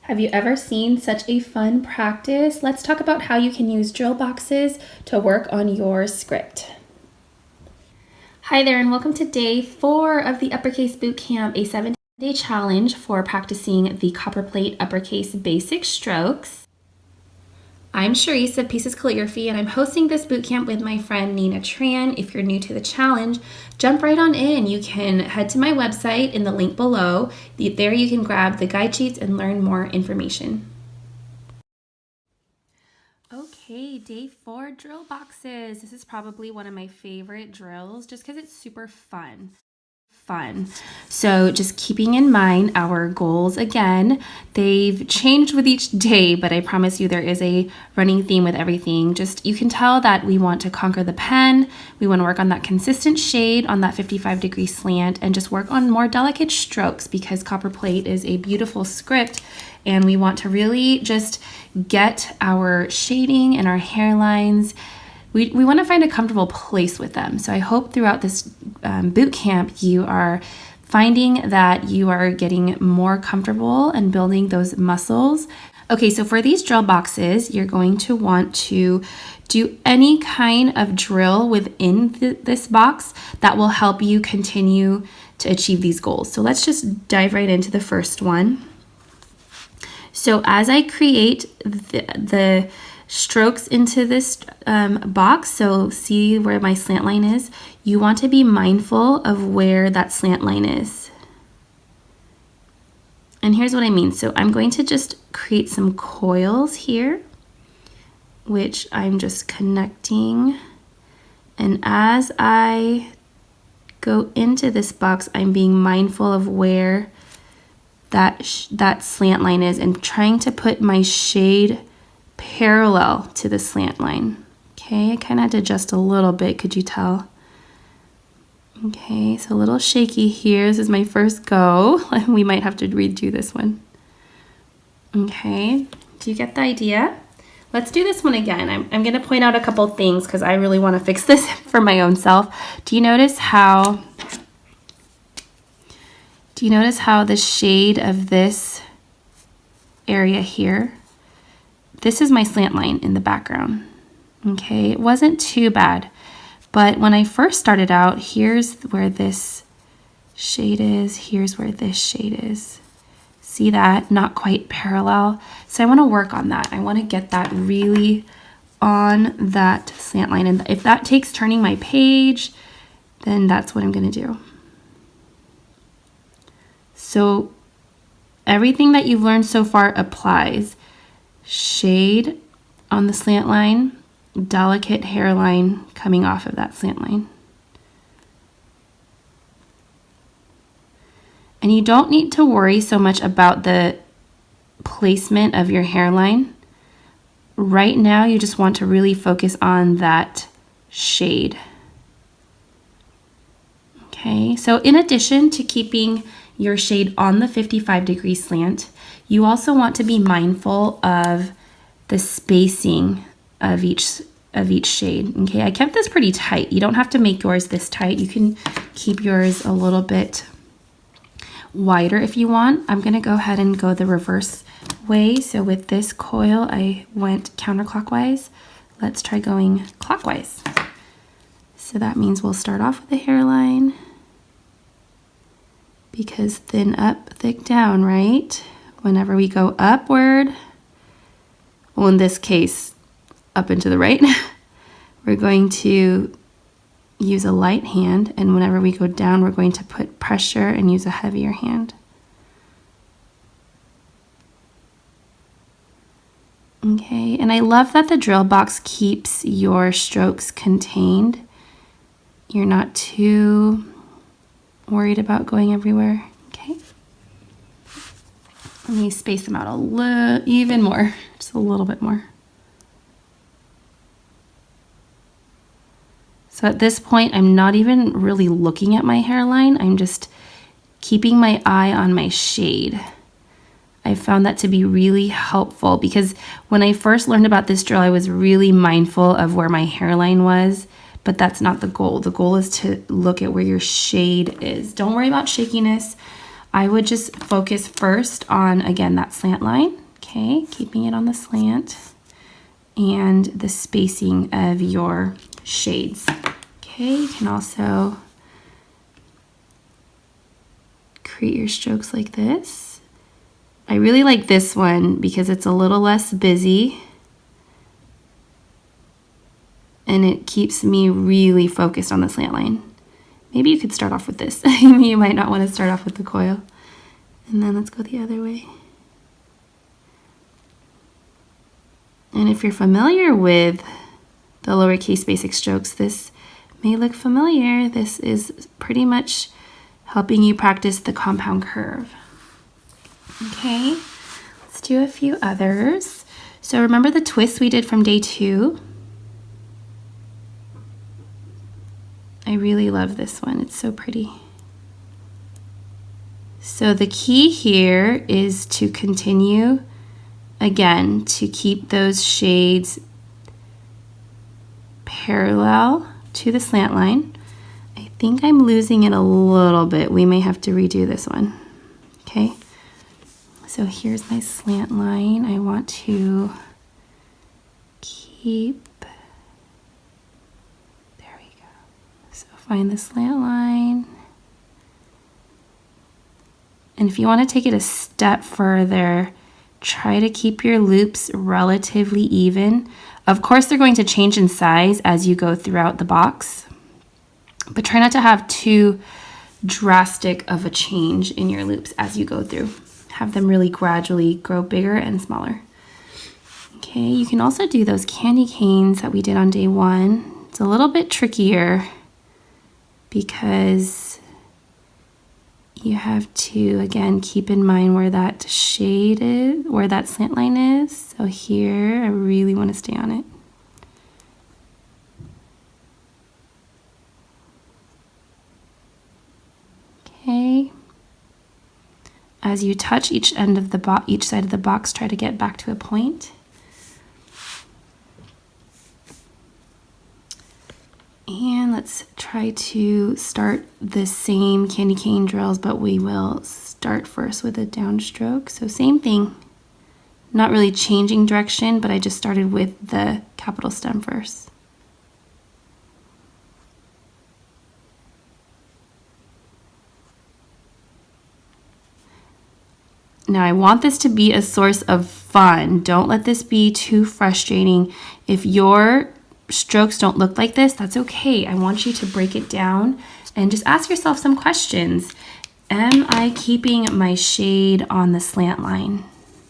Have you ever seen such a fun practice? Let's talk about how you can use drill boxes to work on your script. Hi there, and welcome to day 4 of the Uppercase Bootcamp, a 7-day challenge for practicing the copperplate uppercase basic strokes. I'm Charisse of Piecescalligraphy, and I'm hosting this bootcamp with my friend Nina Tran. If you're new to the challenge, jump right on in. You can head to my website in the link below. There you can grab the guide sheets and learn more information. Okay, day 4, drill boxes. This is probably one of my favorite drills just because it's super fun. So just keeping in mind our goals again, they've changed with each day, but I promise you there is a running theme with everything. Just you can tell that we want to conquer the pen, we want to work on that consistent shade on that 55-degree slant, and just work on more delicate strokes because copperplate is a beautiful script and we want to really just get our shading and our hairlines. We want to find a comfortable place with them. So I hope throughout this boot camp you are finding that you are getting more comfortable and building those muscles. Okay, so for these drill boxes, you're going to want to do any kind of drill within this box that will help you continue to achieve these goals. So let's just dive right into the first one. So as I create the strokes into this box, so see where my slant line is, you want to be mindful of where that slant line is. And here's what I mean. So I'm going to just create some coils here, which I'm just connecting. And as I go into this box, I'm being mindful of where that slant line is and trying to put my shade parallel to the slant line. Okay, I kind of had to adjust a little bit, could you tell? Okay, so a little shaky here. This is my first go. We might have to redo this one. Okay, do you get the idea? Let's do this one again. I'm going to point out a couple things because I really want to fix this for my own self. Do you notice how the shade of this area here, this is my slant line in the background. Okay, it wasn't too bad, but when I first started out, here's where this shade is, here's where this shade is. See that? Not quite parallel. So I want to work on that. I want to get that really on that slant line, and if that takes turning my page, then that's what I'm going to do. So everything that you've learned so far applies. Shade on the slant line, delicate hairline coming off of that slant line. And you don't need to worry so much about the placement of your hairline. Right now, you just want to really focus on that shade. Okay, so in addition to keeping your shade on the 55-degree slant, you also want to be mindful of the spacing of each shade. Okay, I kept this pretty tight. You don't have to make yours this tight. You can keep yours a little bit wider if you want. I'm going to go ahead and go the reverse way. So with this coil, I went counterclockwise. Let's try going clockwise. So that means we'll start off with a hairline, because thin up, thick down, right? Whenever we go upward, well, in this case, up and to the right, we're going to use a light hand, and whenever we go down, we're going to put pressure and use a heavier hand. Okay, and I love that the drill box keeps your strokes contained. You're not too worried about going everywhere. Okay. Let me space them out a little, even more, just a little bit more. So at this point, I'm not even really looking at my hairline. I'm just keeping my eye on my shade. I found that to be really helpful because when I first learned about this drill, I was really mindful of where my hairline was, but that's not the goal. The goal is to look at where your shade is. Don't worry about shakiness. I would just focus first on, again, that slant line, okay, keeping it on the slant, and the spacing of your shades. Okay, you can also create your strokes like this. I really like this one because it's a little less busy and it keeps me really focused on the slant line. Maybe you could start off with this. You might not want to start off with the coil. And then let's go the other way. And if you're familiar with the lowercase basic strokes, this may look familiar. This is pretty much helping you practice the compound curve. Okay, let's do a few others. So remember the twist we did from day 2? I really love this one. It's so pretty. So the key here is to continue, again, to keep those shades parallel to the slant line. I think I'm losing it a little bit. We may have to redo this one. Okay, so here's my slant line. I want to keep, there we go. So find the slant line. And if you want to take it a step further, try to keep your loops relatively even. Of course, they're going to change in size as you go throughout the box, but try not to have too drastic of a change in your loops as you go through. Have them really gradually grow bigger and smaller. Okay, you can also do those candy canes that we did on day 1. It's a little bit trickier because you have to, again, keep in mind where that shade is, where that slant line is. So here, I really want to stay on it. Okay. As you touch each end of the each side of the box, try to get back to a point. And let's try to start the same candy cane drills, but we will start first with a downstroke. So same thing, not really changing direction, but I just started with the capital stem first. Now I want this to be a source of fun. Don't let this be too frustrating. If your strokes don't look like this, that's okay. I want you to break it down and just ask yourself some questions. Am I keeping my shade on the slant line?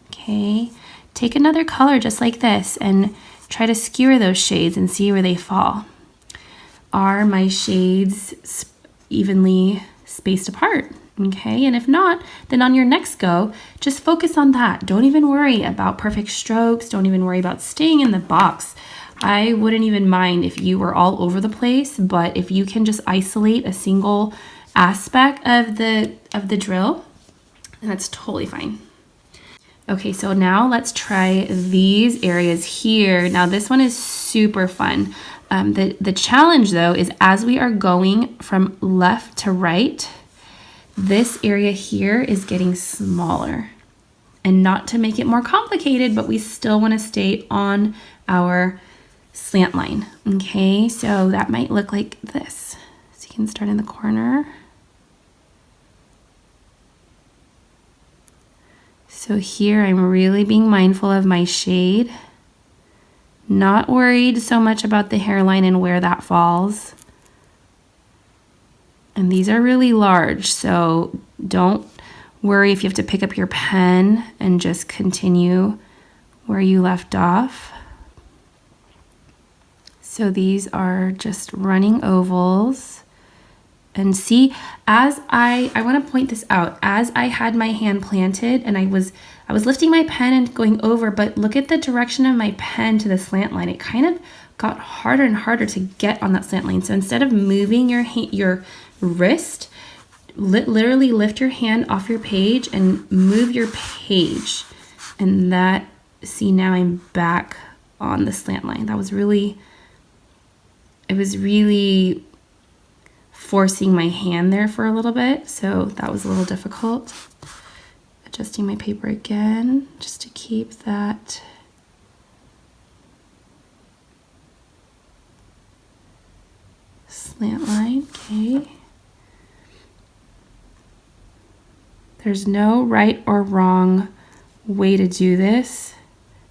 Okay, take another color just like this and try to skewer those shades and see where they fall. Are my shades evenly spaced apart? Okay, and if not, then on your next go, just focus on that. Don't even worry about perfect strokes. Don't even worry about staying in the box. I wouldn't even mind if you were all over the place, but if you can just isolate a single aspect of the drill, that's totally fine. Okay, so now let's try these areas here. Now this one is super fun. The challenge though is as we are going from left to right, this area here is getting smaller. And not to make it more complicated, but we still want to stay on our slant line. Okay, so that might look like this. So you can start in the corner. So here I'm really being mindful of my shade. Not worried so much about the hairline and where that falls. And these are really large, so don't worry if you have to pick up your pen and just continue where you left off. So these are just running ovals. And see, as I want to point this out, as I had my hand planted and I was lifting my pen and going over, but look at the direction of my pen to the slant line. It kind of got harder and harder to get on that slant line. So instead of moving your wrist, literally lift your hand off your page and move your page. And that, see, now I'm back on the slant line. That was really, it was really forcing my hand there for a little bit, so that was a little difficult. Adjusting my paper again, just to keep that slant line, okay. There's no right or wrong way to do this,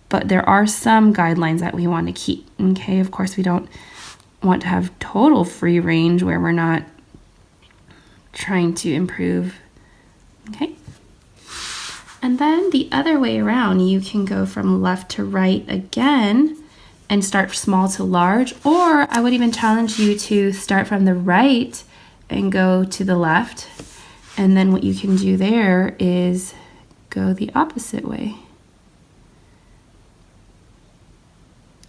but there are some guidelines that we want to keep, okay? Of course, we don't want to have total free range where we're not trying to improve, okay? And then the other way around, you can go from left to right again and start small to large, or I would even challenge you to start from the right and go to the left. And then what you can do there is go the opposite way.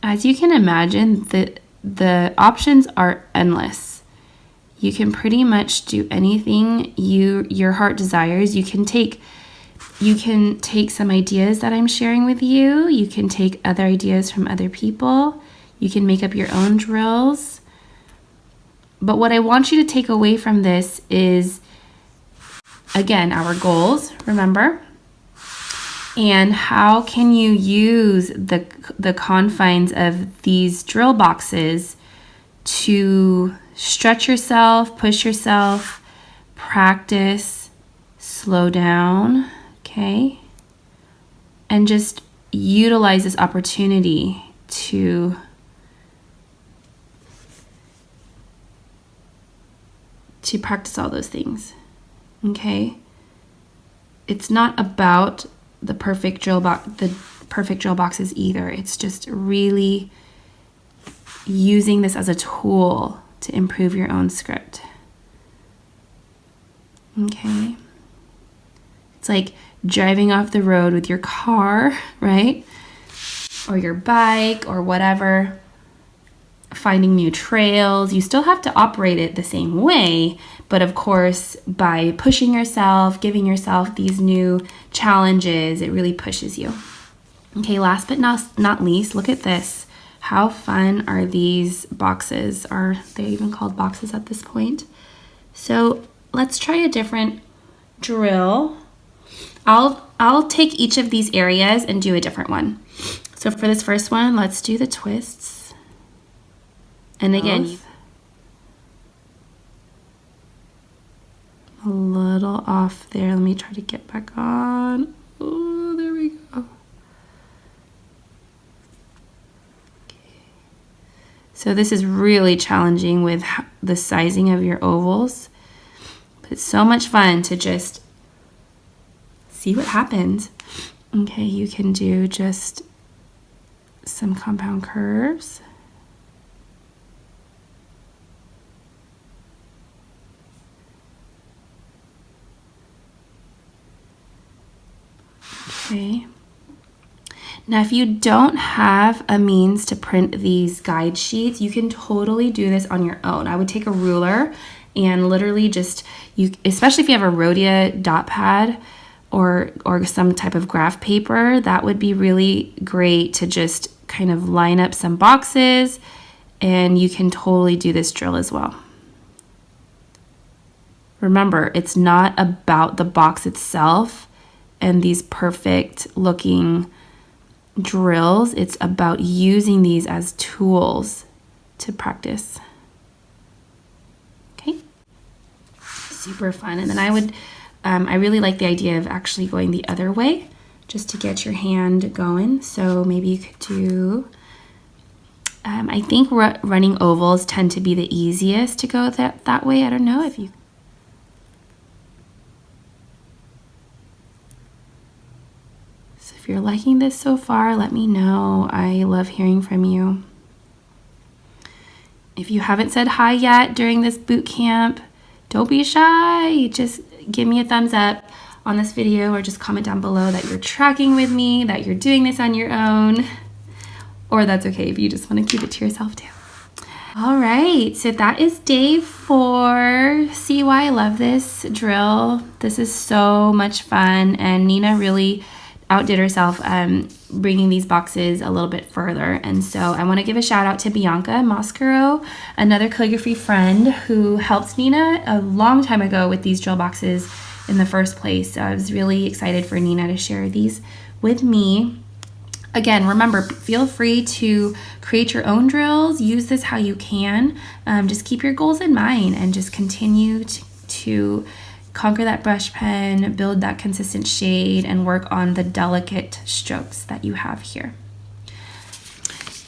As you can imagine, the options are endless. You can pretty much do anything your heart desires. You can take some ideas that I'm sharing with you. You can take other ideas from other people. You can make up your own drills. But what I want you to take away from this is, again, our goals, remember? And how can you use the confines of these drill boxes to stretch yourself, push yourself, practice, slow down, okay? And just utilize this opportunity to practice all those things, okay? It's not about the perfect drill boxes either. It's just really using this as a tool to improve your own script. Okay? It's like driving off the road with your car, right? Or your bike or whatever, finding new trails. You still have to operate it the same way, but of course, by pushing yourself, giving yourself these new challenges, it really pushes you. Okay, last but not least, look at this. How fun are these boxes? Are they even called boxes at this point? So let's try a different drill. I'll take each of these areas and do a different one. So for this first one, let's do the twists. And again, a little off there. Let me try to get back on. Oh, there we go. Okay. So this is really challenging with the sizing of your ovals. But it's so much fun to just see what happens. Okay, you can do just some compound curves. Okay. Now, if you don't have a means to print these guide sheets, you can totally do this on your own. I would take a ruler and literally just, especially if you have a Rhodia dot pad or some type of graph paper, that would be really great to just kind of line up some boxes, and you can totally do this drill as well. Remember, it's not about the box itself and these perfect looking drills. It's about using these as tools to practice. Okay, super fun. And then I really like the idea of actually going the other way just to get your hand going. So maybe you could do, I think running ovals tend to be the easiest to go that way. I don't know if you. If you're liking this so far, let me know. I love hearing from you. If you haven't said hi yet during this boot camp, don't be shy. Just give me a thumbs up on this video or just comment down below that you're tracking with me, that you're doing this on your own, or that's okay if you just want to keep it to yourself too. All right, so that is day 4. See why I love this drill? This is so much fun, and Nina really outdid herself bringing these boxes a little bit further. And so I want to give a shout out to Bianca Mascaro, another calligraphy friend who helped Nina a long time ago with these drill boxes in the first place. So I was really excited for Nina to share these with me. Again, remember, feel free to create your own drills. Use this how you can. Just keep your goals in mind and just continue to conquer that brush pen, build that consistent shade, and work on the delicate strokes that you have here.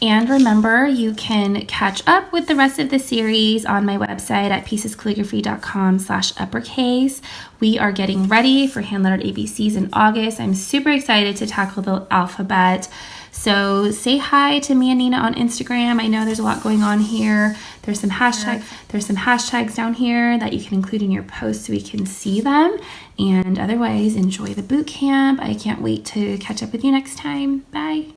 And remember, you can catch up with the rest of the series on my website at piecescalligraphy.com/uppercase. We are getting ready for hand-lettered ABCs in August. I'm super excited to tackle the alphabet. So say hi to me and Nina on Instagram. I know there's a lot going on here. There's some hashtags down here that you can include in your posts so we can see them. And otherwise, enjoy the boot camp. I can't wait to catch up with you next time. Bye.